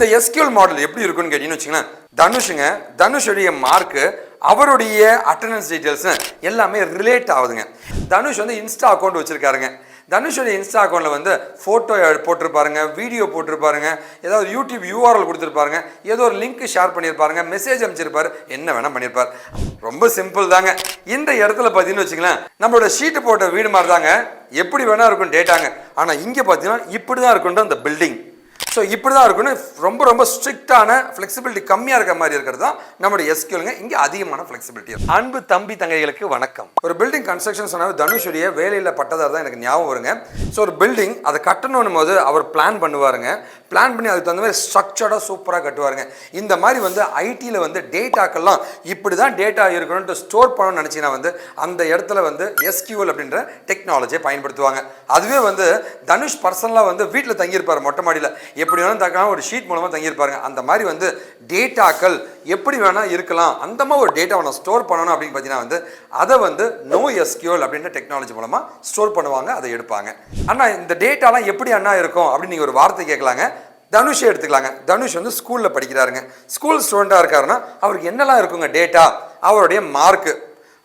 இந்த SQL model எப்படி இருக்குன்னு கேட்டீங்கன்னு வச்சுங்களேன், தனுஷுடைய மார்க்கு அவருடைய அட்டெண்டன்ஸ் டீடைல்ஸ் எல்லாமே ரிலேட் ஆகுதுங்க. தனுஷ் வந்து இன்ஸ்டா அக்கௌண்ட் வச்சிருக்காருங்க. தனுஷோடைய இன்ஸ்டா அக்கௌண்ட்டில் வந்து ஃபோட்டோ போட்டிருப்பாருங்க, வீடியோ போட்டிருப்பாருங்க, ஏதாவது யூடியூப் URL கொடுத்துருப்பாருங்க, ஏதோ ஒரு லிங்க் ஷேர் பண்ணியிருப்பாருங்க, மெசேஜ் அமைச்சிருப்பாரு, என்ன வேணால் பண்ணியிருப்பார். ரொம்ப சிம்பிள் தாங்க. இந்த இடத்துல பார்த்தீங்கன்னு வச்சுங்களேன், நம்மளோட ஷீட்டு போட்ட வீடு மாதிரி தாங்க, எப்படி வேணா இருக்கும் டேட்டாங்க. ஆனால் இங்கே பார்த்தீங்கன்னா இப்படி தான் இருக்குன்ற அந்த பில்டிங். ஸோ இப்படி தான் இருக்குன்னு ரொம்ப ஸ்ட்ரிக்டான ஃப்ளெக்சிபிலிட்டி கம்மியாக இருக்கிற மாதிரி இருக்கிறது தான் நம்மளுடைய SQLங்க. இங்கே அதிகமான ஃப்ளெக்சிபிலிட்டி. அன்பு தம்பி தங்கைகளுக்கு வணக்கம். ஒரு பில்டிங் கன்ஸ்ட்ரக்ஷன் சொன்னாலும் தனுஷுடைய வேலையில் பட்டதாக தான் எனக்கு ஞாபகம் வருங்க. ஸோ ஒரு பில்டிங் அதை கட்டணும் போது அவர் பிளான் பண்ணுவாருங்க. பிளான் பண்ணி அதுக்கு தகுந்த மாதிரி ஸ்ட்ரக்சர்டாக சூப்பராக கட்டுவாருங்க. இந்த மாதிரி வந்து ஐடியில் வந்து டேட்டாக்கெல்லாம் இப்படி தான் டேட்டா இருக்கணும்ட்டு ஸ்டோர் பண்ணணும்னு நினச்சிங்கன்னா வந்து அந்த இடத்துல வந்து SQL அப்படின்ற டெக்னாலஜியை பயன்படுத்துவாங்க. அதுவே வந்து தனுஷ் பர்சனலாக வந்து வீட்டில் தங்கியிருப்பார், மொட்டை மாடியில் எப்படி வேணாலும் தக்கலாம், ஒரு ஷீட் மூலமாக தங்கியிருப்பாருங்க. அந்த மாதிரி வந்து டேட்டாக்கள் எப்படி வேணால் இருக்கலாம், அந்த மாதிரி ஒரு டேட்டாவை நான் ஸ்டோர் பண்ணணும் அப்படின்னு பார்த்தீங்கன்னா வந்து அதை வந்து NoSQL அப்படின்ற டெக்னாலஜி மூலமாக ஸ்டோர் பண்ணுவாங்க, அதை எடுப்பாங்க. அண்ணா இந்த டேட்டாலாம் எப்படி அண்ணா இருக்கும் அப்படின்னு நீங்கள் ஒரு வார்த்தை கேட்கலாங்க. தனுஷே எடுத்துக்கலாங்க. தனுஷ் வந்து ஸ்கூலில் படிக்கிறாருங்க. ஸ்கூல் ஸ்டூடெண்ட்டாக இருக்காருன்னா அவருக்கு என்னெல்லாம் இருக்குங்க டேட்டா, அவருடைய மார்க்கு,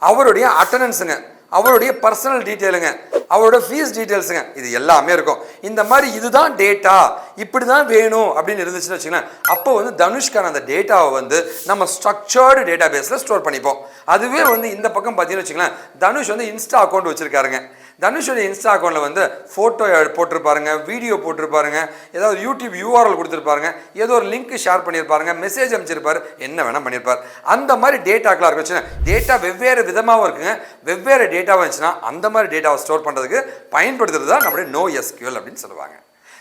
அவருடைய அட்டெண்டன்ஸுங்க, அவருடைய பர்சனல் டீட்டெயிலுங்க, அவரோட ஃபீஸ் டீட்டெயில்ஸுங்க, இது எல்லாமே இருக்கும். இந்த மாதிரி இதுதான் டேட்டா, இப்படி தான் வேணும் அப்படின்னு இருந்துச்சுன்னு வச்சுக்கோங்களேன், அப்போ வந்து தனுஷ்கான அந்த டேட்டாவை வந்து நம்ம ஸ்ட்ரக்சர்டு டேட்டா பேஸில் ஸ்டோர் பண்ணிப்போம். அதுவே வந்து இந்த பக்கம் பார்த்தீங்கன்னு வச்சுக்கோங்களேன், தனுஷ் வந்து இன்ஸ்டா அக்கௌண்ட் வச்சுருக்காருங்க. தனுஷோடைய இன்ஸ்டா அக்கௌண்ட்டில் வந்து ஃபோட்டோ போட்டிருப்பாருங்க, வீடியோ போட்டிருப்பாருங்க, ஏதாவது யூடியூப் URL கொடுத்துருப்பாருங்க, ஏதோ ஒரு லிங்க் ஷேர் பண்ணியிருப்பாருங்க, மெசேஜ் அமைச்சிருப்பாரு, என்ன வேணால் பண்ணியிருப்பார். அந்த மாதிரி டேட்டாக்கெலாம் இருக்கு வச்சுன்னா டேட்டா வெவ்வேறு விதமாகவும் இருக்குங்க. வெவ்வேறு டேட்டாவாக இருந்துச்சுன்னா அந்த மாதிரி டேட்டாவை ஸ்டோர் பண்ணுறதுக்கு பயன்படுத்துறது தான் நம்மளுடைய NoSQL அப்படின்னு சொல்லுவாங்க.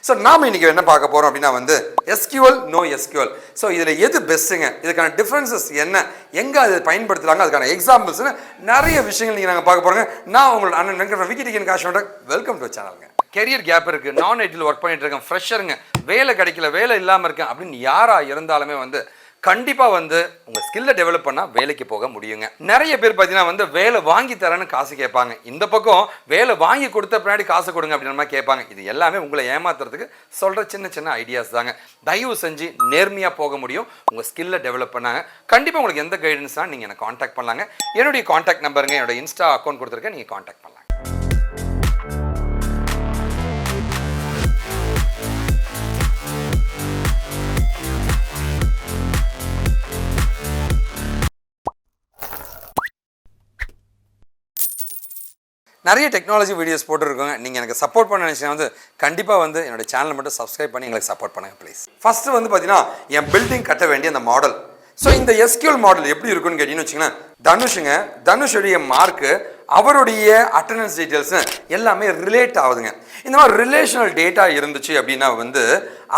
ஸோ நாம் இன்றைக்கி என்ன பார்க்க போகிறோம் அப்படின்னா வந்து SQL NoSQL. ஸோ இதில் எது பெஸ்ட்டுங்க, இதுக்கான டிஃப்ரென்சஸ் என்ன, எங்கே அதை பயன்படுத்துகிறாங்க, அதுக்கான எக்ஸாம்பிள்ஸ்னு நிறைய விஷயங்கள் நீங்கள் நாங்கள் பார்க்க போகிறோங்க. நான் உங்களோட அண்ணன் வெங்கட் விக்கிடிகன் காஷோட வெல்கம் டு சேனலுங்க. கெரியர் கேப் இருக்குது, நான் ஐடியில் ஒர்க் பண்ணிட்டு இருக்கேன், ஃப்ரெஷருங்க, வேலை கிடைக்கல, வேலை இல்லாமல் இருக்கேன் அப்படின்னு யாராக இருந்தாலுமே வந்து கண்டிப்பாக வந்து உங்கள் ஸ்கில்லை டெவலப் பண்ணால் வேலைக்கு போக முடியுங்க. நிறைய பேர் பார்த்தீங்கன்னா வந்து வேலை வாங்கி தரேன்னு காசு கேட்பாங்க, இந்த பக்கம் வேலை வாங்கி கொடுத்த பின்னாடி காசு கொடுங்க அப்படின்ற மாதிரி கேட்பாங்க. இது எல்லாமே உங்களை ஏமாத்துறதுக்கு சொல்கிற சின்ன ஐடியாஸ் தாங்க. தயவு செஞ்சு நேர்மையாக போக முடியும், உங்கள் ஸ்கில்லை டெவலப் பண்ணாங்க. கண்டிப்பாக உங்களுக்கு எந்த கைடன்ஸ்னால் நீங்கள் என்னை காண்டாக்ட் பண்ணலாங்க. என்னுடைய காண்டாக்ட் நம்பருங்க, என்னோட இன்ஸ்டா அக்கௌண்ட் கொடுத்துருக்கேன், நீங்கள் காண்டாக்ட் பண்ணலாம். நிறைய டெக்னாலஜி வீடியோஸ் போட்டுருக்கோங்க. நீங்கள் எனக்கு சப்போர்ட் பண்ண நினச்சிங்கன்னா வந்து கண்டிப்பாக வந்து என்னோட சேனலை மட்டும் சப்ஸ்கிரைப் பண்ணி எங்களுக்கு சப்போர்ட் பண்ணுங்கள் ப்ளீஸ். ஃபஸ்ட்டு வந்து பார்த்தீங்கன்னா என் பில்டிங் கட்ட வேண்டிய அந்த மாடல். ஸோ இந்த SQL மாடல் எப்படி இருக்குன்னு கேட்டீங்கன்னு வச்சுங்கன்னா, தனுஷுடைய மார்க்கு அவருடைய அட்டெண்டன்ஸ் டீட்டெயில்ஸ் எல்லாமே ரிலேட் ஆகுதுங்க. இந்த மாதிரி ரிலேஷனல் டேட்டா இருந்துச்சு அப்படின்னா வந்து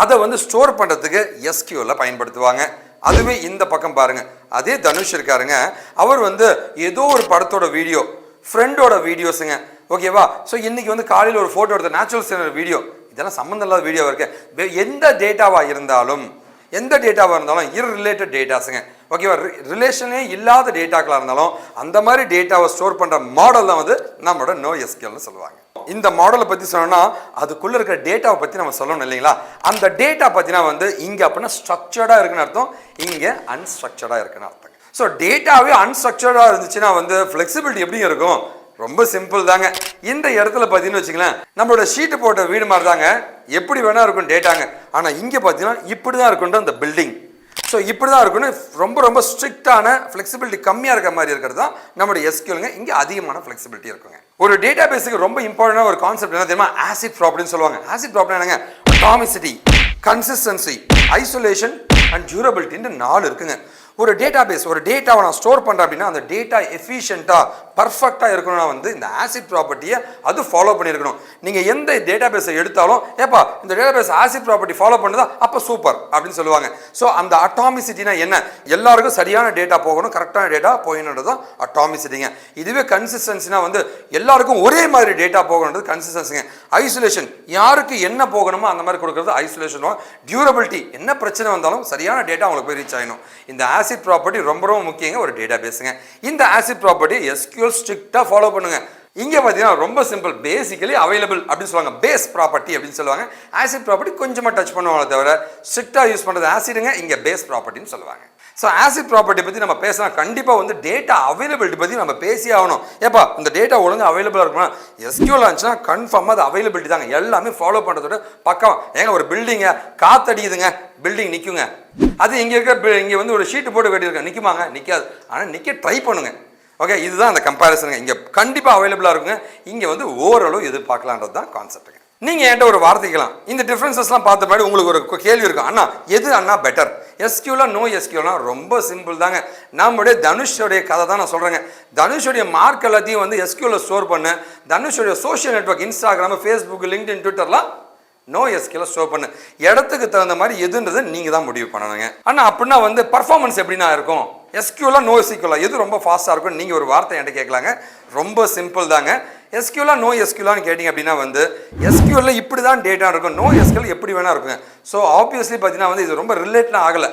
அதை வந்து ஸ்டோர் பண்ணுறதுக்கு SQL பயன்படுத்துவாங்க. அதுவே இந்த பக்கம் பாருங்கள், அதே தனுஷ் இருக்காருங்க, அவர் வந்து ஏதோ ஒரு படத்தோட வீடியோ, ஃப்ரெண்டோட வீடியோஸுங்க, ஓகேவா. ஸோ இன்றைக்கி வந்து காலையில் ஒரு ஃபோட்டோ எடுத்த நேச்சுரல் சீனர் வீடியோ, இதெல்லாம் சம்மந்தம் இல்லாத வீடியோவாக இருக்கு. எந்த டேட்டாவாக இருந்தாலும் இர்ரிலேட்டட் டேட்டாஸுங்க, ஓகேவா. ரிலேஷனே இல்லாத டேட்டாக்களாக இருந்தாலும் அந்த மாதிரி டேட்டாவை ஸ்டோர் பண்ணுற மாடல் தான் வந்து நம்மளோட NoSQLன்னு சொல்லுவாங்க. இந்த மாடலை பற்றி சொல்லணும்னா அதுக்குள்ளே இருக்கிற டேட்டாவை பற்றி நம்ம சொல்லணும் இல்லைங்களா. அந்த டேட்டா பார்த்தீங்கன்னா வந்து இங்கே அப்படின்னா ஸ்ட்ரக்சர்டாக இருக்குன்னு அர்த்தம், இங்கே அன்ஸ்ட்ரக்சர்டாக இருக்குன்னு அர்த்தம். ஸோ டேட்டாவே அன்ஸ்ட்ரக்சர்டாக இருந்துச்சுன்னா வந்து ஃப்ளெக்சிபிலிட்டி எப்படி இருக்கும், ரொம்ப சிம்பிள் தாங்க. இந்த இடத்துல பார்த்தீங்கன்னு வச்சுங்களேன், நம்மளோட ஷீட்டு போட்ட வீடு மாதிரி தாங்க, எப்படி வேணா இருக்கும் டேட்டாங்க. ஆனால் இங்கே பார்த்தீங்கன்னா இப்படி தான் இருக்குன்ற அந்த பில்டிங். ஸோ இப்படி தான் இருக்குன்னு ரொம்ப ஸ்ட்ரிக்டான ஃப்ளெக்சிபிலிட்டி கம்மியாக இருக்கிற மாதிரி இருக்கிறது தான் நம்மளுடைய SQLங்க. இங்கே அதிகமான ஃப்ளெக்சிபிலிட்டி இருக்குங்க. ஒரு டேட்டா பேஸுக்கு ரொம்ப இம்பார்ட்டண்டான ஒரு கான்செப்ட் என்ன தெரியுமா, ஆசிட் ப்ராப்பர்ட்டின்னு சொல்லுவாங்க. ஆசிட் ப்ராப்பர்ட்டி என்னங்க, அட்டாமிசிட்டி, கன்சிஸ்டன்சி, ஐசோலேஷன் அண்ட் டியூரபிலிட்டின்னு 4 இருக்குங்க. ஒரு டேட்டா பேஸ், ஒரு டேட்டாவை நான் ஸ்டோர் பண்ணுறேன் அப்படின்னா அந்த டேட்டா எஃபிஷியண்ட்டாக பர்ஃபெக்டாக இருக்கணும்னா வந்து இந்த ஆசிட் ப்ராப்பர்ட்டியை அது ஃபாலோ பண்ணியிருக்கணும். நீங்கள் எந்த டேட்டா பேஸை எடுத்தாலும் ஏப்பா இந்த data base acid property follow பண்ணுதா, அப்போ சூப்பர் அப்படின்னு சொல்லுவாங்க. ஸோ அந்த அட்டாமிசிட்டினா என்ன, எல்லாருக்கும் சரியான டேட்டா போகணும், கரெக்டான டேட்டா போகணுன்றது தான் அட்டாமிசிட்டிங்க. இதுவே கன்சிஸ்டன்சினா வந்து எல்லாருக்கும் ஒரே மாதிரி டேட்டா போகணுன்றது கன்சிஸ்டன்சிங்க. ஐசோலேஷன், யாருக்கு என்ன போகணுமோ அந்த மாதிரி கொடுக்குறது ஐசோலேஷன். டியூரபிலிட்டி, என்ன பிரச்சனை வந்தாலும் சரியான டேட்டா அவங்களுக்கு போய் ரீச் ஆகணும். இந்த ஆசிட் ப்ராப்பர்ட்டி ரொம்ப முக்கியங்க ஒரு டேட்டா பேஸுங்க. இந்த ஆசிட் ப்ராப்பர்ட்டி SQL ஸ்ட்ரிக்டாக ஃபாலோ பண்ணுங்க. இங்கே பார்த்தீங்கன்னா ரொம்ப சிம்பிள், பேசிக்கலி அவைலபிள் அப்படின்னு சொல்லுவாங்க, பேஸ் ப்ராப்பர்ட்டி அப்படின்னு சொல்லுவாங்க. ஆசிட் ப்ராப்பர்ட்டி கொஞ்சமாக டச் பண்ணுவாங்க தவிர ஸ்ட்ரிக்டாக யூஸ் பண்ணுறது ஆசிடுங்க, இங்கே பேஸ் ப்ராப்பர்ட்டின்னு சொல்லுவாங்க. ஸோ ஆசிட் ப்ராப்பர்ட்டி பற்றி நம்ம பேசலாம். கண்டிப்பாக வந்து டேட்டா அவைலபிலிட்டி பற்றி நம்ம பேசி ஆகணும். ஏப்பா இந்த டேட்டா ஒழுங்காக அவைலபிளாக இருக்குன்னா எஸ்கியூஎல் இருந்துச்சுன்னா கன்ஃபார்மாக அது அவைலபிலிட்டி தாங்க, எல்லாமே ஃபாலோ பண்ணுறதோட பக்கம். ஏங்க ஒரு பில்டிங்கை காத்தடிக்குதுங்க, பில்டிங் நிற்குங்க, அது இங்கே இருக்க இங்கே வந்து ஒரு ஷீட்டு போட்டு கட்டியிருக்கேன், நிற்குமாங்க? நிற்காது. ஆனால் நிற்க ட்ரை பண்ணுங்க. ஓகே, இதுதான் அந்த கம்பேரிசனுங்க. இங்கே கண்டிப்பாக அவைலபிளாக இருக்குங்க, இங்கே வந்து ஓரளவு எதிர்பார்க்கலான்றது தான் கான்செப்ட்டுங்க. நீங்கள் என்கிட்ட ஒரு வார்த்தைக்கலாம் இந்த டிஃப்ரென்சஸ்லாம் பார்த்த மாதிரி உங்களுக்கு ஒரு கேள்வி இருக்கும், அண்ணா எது அண்ணா பெட்டர், எஸ்கியூலா நோ எஸ்கியூலா? ரொம்ப சிம்பிள் தாங்க. நம்முடைய தனுஷோடைய கதை தான் நான் சொல்கிறேங்க. தனுஷோடைய மார்க் எல்லாத்தையும் வந்து எஸ்கியூல ஸ்டோர் பண்ணு, தனுஷோடைய social network Instagram, Facebook, LinkedIn, ட்விட்டர்லாம் நோ எஸ்கியூல ஸ்டோர் பண்ணு. இடத்துக்கு தகுந்த மாதிரி எதுன்றது நீங்கள் தான் முடிவு பண்ணணுங்க. ஆனால் அப்படின்னா வந்து பர்ஃபார்மன்ஸ் எப்படின்னா இருக்கும், எஸ்கியூலா நோ எஸ்கியூலா எது ரொம்ப ஃபாஸ்ட்டாக இருக்கும்? நீங்கள் ஒரு வார்த்தை என்கிட்ட கேட்கலாங்க, ரொம்ப சிம்பிள் தாங்க. எஸ்கியூலா நோ எஸ்கியூலான்னு கேட்டிங்க அப்படின்னா வந்து எஸ்கியூலில் இப்படி தான் டேட்டா இருக்கும், நோ எஸ்கியூல் எப்படி வேணா இருக்குங்க. ஸோ ஆப்வியஸ்லி பார்த்தீங்கன்னா வந்து இது ரொம்ப ரிலேட்லாம் ஆகலை,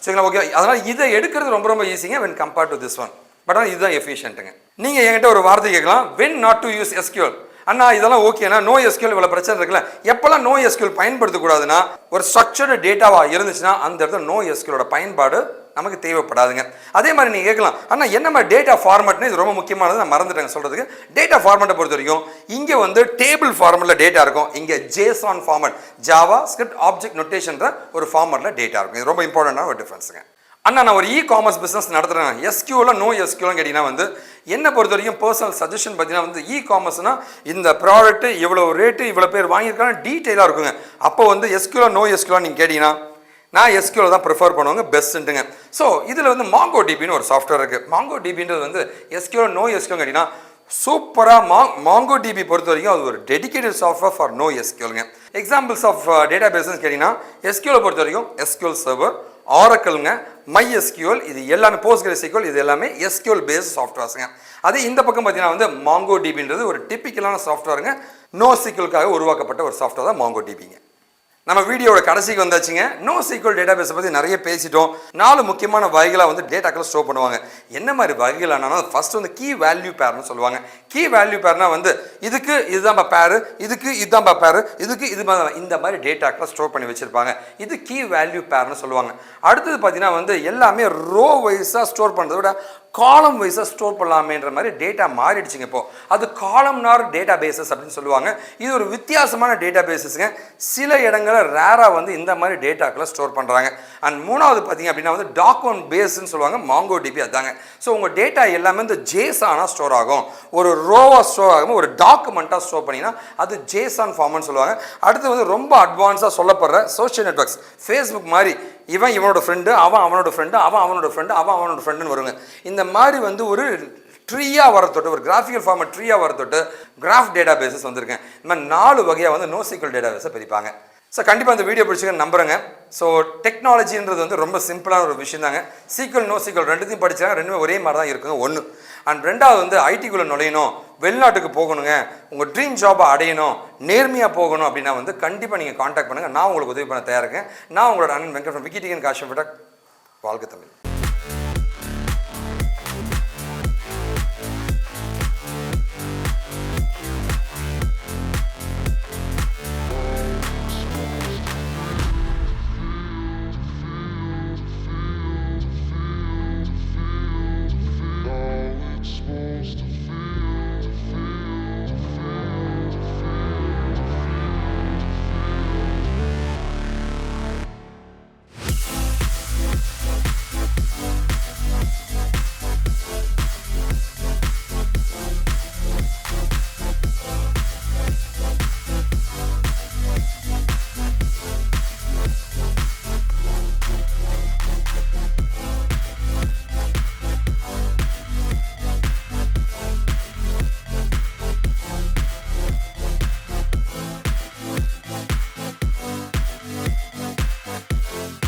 சரிங்களா? ஓகே, அதனால் இதை எடுக்கிறது ரொம்ப ரொம்ப ஈஸிங்க when compared to this one. But ஆனால் இதுதான் எஃபிஷியன்ட்டுங்க. நீங்கள் என்கிட்ட ஒரு வார்த்தை கேட்கலாம், when not to use SQL. அண்ணா இதெல்லாம் ஓகேனா நோ எஸ்கியூஎல் இவ்வளோ பிரச்சனை இருக்குல்ல, எப்போல்லாம் நோ எஸ்கியூஎல் பயன்படுத்தக்கூடாதுன்னா ஒரு ஸ்ட்ரக்சர்டு டேட்டாவாக இருந்துச்சுன்னா அந்த இடத்துல நோ எஸ்கியூலோட பயன்பாடு நமக்கு தேவைப்படாதுங்க. அதே மாதிரி நீங்கள் கேட்கலாம், ஆனால் என்ன மாதிரி டேட்டா ஃபார்மேட்னு, இது ரொம்ப முக்கியமானது, நான் மறந்துட்டேங்க சொல்கிறதுக்கு. டேட்டா ஃபார்மேட்டை பொறுத்த வரைக்கும் இங்கே வந்து டேபிள் ஃபார்மேட்டில் டேட்டா இருக்கும், இங்கே JSON format, JavaScript object நொட்டேஷன்ற ஒரு ஃபார்மேட்டில் டேட்டா இருக்கும். இது ரொம்ப இம்பார்ட்டண்டான ஒரு டிஃப்ரென்ஸுங்க. அண்ணா நான் ஒரு காமர்ஸ் பிஸ்னஸ் நடத்துகிறேன், எஸ்கியூல நோ எஸ்கியூலாம் கேட்டிங்கன்னா வந்து என்னை பொறுத்த வரைக்கும் பர்சனல் சஜஷன் பார்த்தீங்கன்னா வந்து காமர்ஸ்னா இந்த ப்ராடக்ட் இவ்வளோ ரேட்டு இவ்வளோ பேர் வாங்கியிருக்காங்க டீட்டெயிலாக இருக்குங்க. அப்போ வந்து எஸ்கியூல நோ எஸ்கியூலாம் நீங்கள் கேட்டிங்கன்னா நான் எஸ்கியூல தான் ப்ரிஃபர் பண்ணுவாங்க, பெஸ்ட்டுங்க. ஸோ இதில் வந்து MongoDBன்னு ஒரு சாஃப்ட்வேர் இருக்குது. MongoDBன்றது வந்து எஸ்கியூல நோ எஸ்கியூல் கேட்டிங்கன்னா சூப்பராக MongoDB பொறுத்த வரைக்கும் அது ஒரு டெடிகேட்டட் சாஃப்ட்வேர் ஃபார் நோ எஸ்கியூலுங்க. எக்ஸாம்பிள்ஸ் ஆஃப் டேட்டா பேஸஸ் கேட்டிங்கன்னா எஸ்கியூலை பொறுத்த வரைக்கும் SQL சர்வர், ஆரக்கிள்ங்க, MySQL, இது எல்லாமே PostgreSQL, இது எல்லாமே SQL பேஸ்ட் சாஃப்ட்வேர்ஸுங்க. அதே இந்த பக்கம் பார்த்தீங்கன்னா வந்து MongoDBன்றது ஒரு டிப்பிக்கலான சாஃப்ட்வேருங்க, NoSQLக்காக உருவாக்கப்பட்ட ஒரு சாஃப்ட்வேர் தான் MongoDBங்க. நம்ம வீடியோட கடைசிக்கு வந்தாச்சுங்க. NoSQL டேட்டாபேஸை பற்றி நிறைய பேசிட்டோம். 4 முக்கியமான வகைகளாக வந்து டேட்டாக்களை ஸ்டோர் பண்ணுவாங்க. என்ன மாதிரி வகைகள் ஆனாலும் ஃபர்ஸ்ட் வந்து கீ வேல்யூ பேர்னு சொல்லுவாங்க. கீ வேல்யூ பேர்னா வந்து இதுக்கு இதுதான் பேரு, இதுக்கு இதுதான் பேரு, இதுக்கு இது இந்த மாதிரி டேட்டாக்களை ஸ்டோர் பண்ணி வச்சிருப்பாங்க. இது கீ வேல்யூ பேர்னு சொல்லுவாங்க. அடுத்தது பார்த்தீங்கன்னா வந்து எல்லாமே ரோ வைஸாக ஸ்டோர் பண்ணுறத விட காலம் வைஸாக ஸ்டோர் பண்ணலாமேன்ற மாதிரி டேட்டா மாறிடுச்சுங்க. இப்போ அது காலம்னார் டேட்டா பேசஸ் அப்படின்னு சொல்லுவாங்க. இது ஒரு வித்தியாசமான டேட்டா பேசஸ்ங்க. சில இடங்களில் ரேராக வந்து இந்த மாதிரி டேட்டாக்களை ஸ்டோர் பண்ணுறாங்க. அண்ட் மூணாவது பார்த்தீங்க அப்படின்னா வந்து டாக்குமெண்ட் பேஸ்ன்னு சொல்லுவாங்க, MongoDB அதாங்க. ஸோ உங்கள் டேட்டா எல்லாமே இந்த ஜேசானாக ஸ்டோர் ஆகும், ஒரு ரோவாக ஸ்டோர் ஆகும், ஒரு டாக்குமெண்ட்டாக ஸ்டோர் பண்ணிங்கன்னா அது ஜேசான் ஃபார்ம்னு சொல்லுவாங்க. அடுத்து வந்து ரொம்ப அட்வான்ஸாக சொல்லப்படுற சோஷியல் நெட்வொர்க்ஸ், ஃபேஸ்புக் மாதிரி இவன் இவனோட ஃப்ரெண்டு, அவன் அவனோட ஃப்ரெண்டு, அவன் அவனோட ஃப்ரெண்டு, அவன் அவனோட ஃப்ரெண்டுன்னு வருங்க. இந்த மாதிரி வந்து ஒரு ட்ரீயாக வரத்தொட்டு, ஒரு கிராஃபிக்கல் ஃபார்மேட் ட்ரீயாக வரத்தொட்டு கிராஃப் டேட்டா பேஸஸ் வந்திருக்கேன். இந்த மாதிரி 4 வகையாக வந்து NoSQL டேட்டா பேஸை பிரிப்பாங்க. ஸோ கண்டிப்பாக இந்த வீடியோ பிடிச்சிங்கன்னு நம்புறேங்க. ஸோ டெக்னாலஜின்றது வந்து ரொம்ப சிம்பிளான ஒரு விஷயம் தாங்க. SQL NoSQL ரெண்டுத்தையும் படிச்சாங்க, ரெண்டுமே ஒரே மாதிரி தான் இருக்குங்க. ஒன்று அண்ட் ரெண்டாவது வந்து ஐடிக்குள்ளே நுழையணும், வெளிநாட்டுக்கு போகணுங்க, உங்கள் ட்ரீம் ஜாபை அடையணும், நேர்மையாக போகணும் அப்படின்னா வந்து கண்டிப்பாக நீங்கள் காண்டாக்ட் பண்ணுங்கள். நான் உங்களுக்கு உதவி பண்ண தயாரிக்கேன். நான் உங்களோட அண்ணன் வெங்கட் விக்கிடிகன் காஷம் விட வாழ்க தமிழ்.